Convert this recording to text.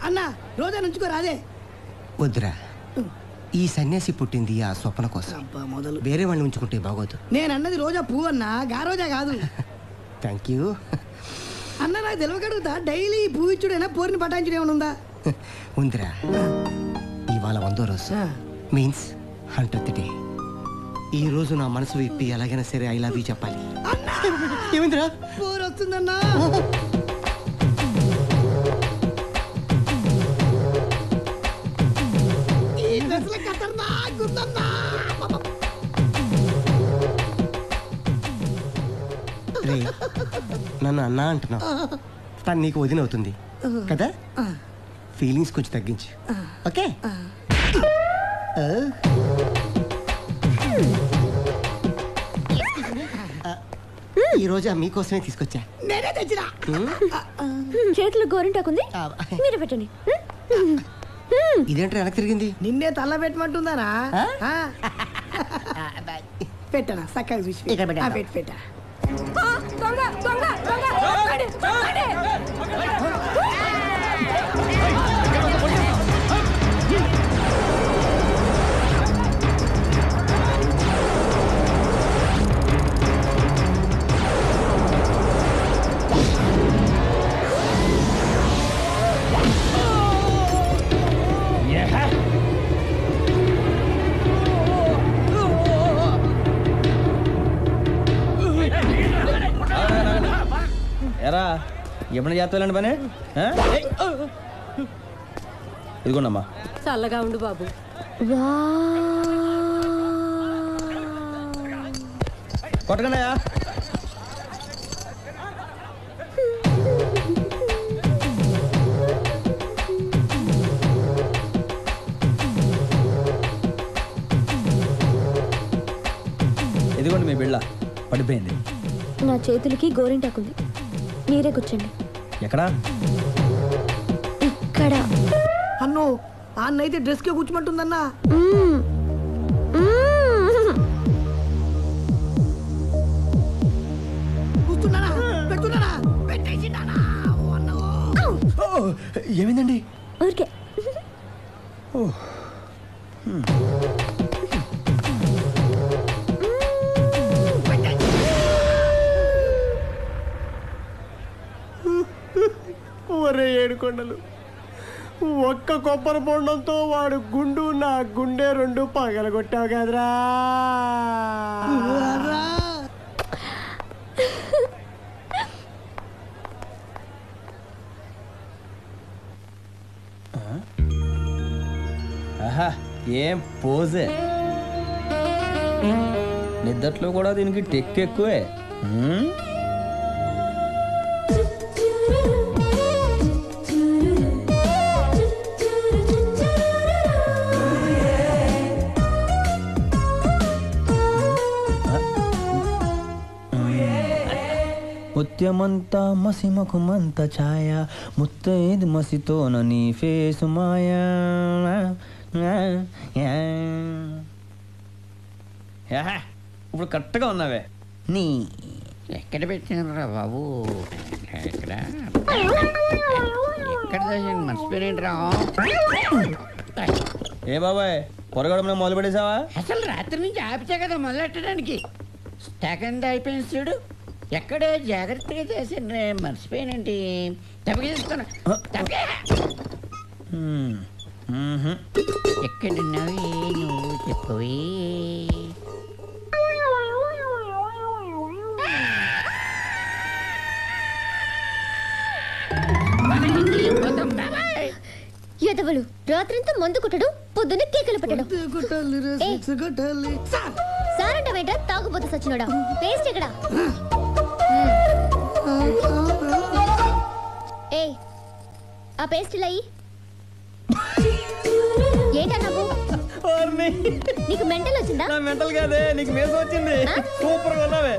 అన్న రోజా నుంచుకోరాదే. వద్దురా, ఈ సన్యాసి పుట్టింది ఆ స్వప్న కోసం. మొదలు వేరే వాళ్ళని ఉంచుకుంటే బాగోదు. నేను అన్నది రోజా పువ్వు అన్నా, గా రోజా కాదు. థ్యాంక్ యూ అన్న. నాకు తెలియకడుగుతా, డైలీ పువ్వు ఇచ్చుడైనా పోరిని పటాయించడం ఏమైనా ఉందా? ఉందిరా, ఇవాళ 100వ రోజు, మీన్స్ 100th డే. ఈ రోజు నా మనసు విప్పి ఎలాగైనా సరే ఐ లవ్ యూ చెప్పాలి. ఏమిందిరా? పోరు వస్తుందన్నా. నన్ను అన్నా అంటున్నావు, తను నీకు వదిన అవుతుంది కదా. ఫీలింగ్స్ కొంచెం తగ్గించు, ఓకే? ఈ రోజు మీకోసమే తీసుకొచ్చా. నేనే తెచ్చినా. చేతిలో గోరింటాకుంది, మీరు పెట్టండి. ఇదేంటో వెనక్కి తిరిగింది. నిన్నే తల్ల పెట్టమంటుందానా? పెట్టనా చక్కగా చూసి పెట్టి పెట్టా. ఎరా ఎప్పుడు చేస్తాలండి పని? ఇదిగోండమ్మా. చల్లగా ఉండు బాబు. కొట్టకండియా. ఇదిగోండి మీ బిళ్ళ పడిపోయింది. నా చేతులకి గోరింటాకుంది, మీరే కూర్చోండి. ఎక్కడా? ఇక్కడ. అన్ను అన్నైతే డ్రెస్ కే కూర్చోమంటుందన్నా. కూర్చున్నానా? పెడుతున్నానా? పెట్టేసిండానా? ఏమైందండి? ఊరికే. ఒరే ఏడుకొండలు, ఒక్క కొబ్బరి బొండంతో వాడు గుండు నా గుండె 2 పగలగొట్టావు కదరా. ఆహా, ఏం పోజే. నిద్దట్లో కూడా దీనికి టెక్ ఎక్కువే. ముత్యమంతా మసి ముఖమంత ఛాయ, ముత్తైదు మసితోన నీ ఫేసు మాయా. ఇప్పుడు కరెక్ట్గా ఉన్నావే. నీ ఎక్కడ పెట్టినరా బాబు? ఎక్కడ మర్చిపోయినరా? ఏ బాబాయ్, పొరగడంలో మొదలు పెట్టేసావా? అసలు రాత్రి నుంచి ఆపితే కదా మొదలెట్టడానికి. సెకండ్ అయిపోయింది చూడు. ఎక్కడే జాగ్రత్తగా చేసి మర్చిపోయానండి. తప్పకేస్తున్నా. ఎక్కడున్నావి నువ్వు చెప్పవి. ఎదవలు రాత్రంతా మందు కుట్టడు, పొద్దున్న కేకలు పెట్టడం. సారంట వెంట తాగుపోతే సచ్చినోడా. పేస్ట్ ఎక్కడా? ఏ ఆ పేస్ట్ ఇలా ఏంటన్నా? నీకు మెంటల్ వచ్చిందా? మెంటల్ కాదే, నీకు మేసం వచ్చింది. సూపర్ గా ఉన్నావే.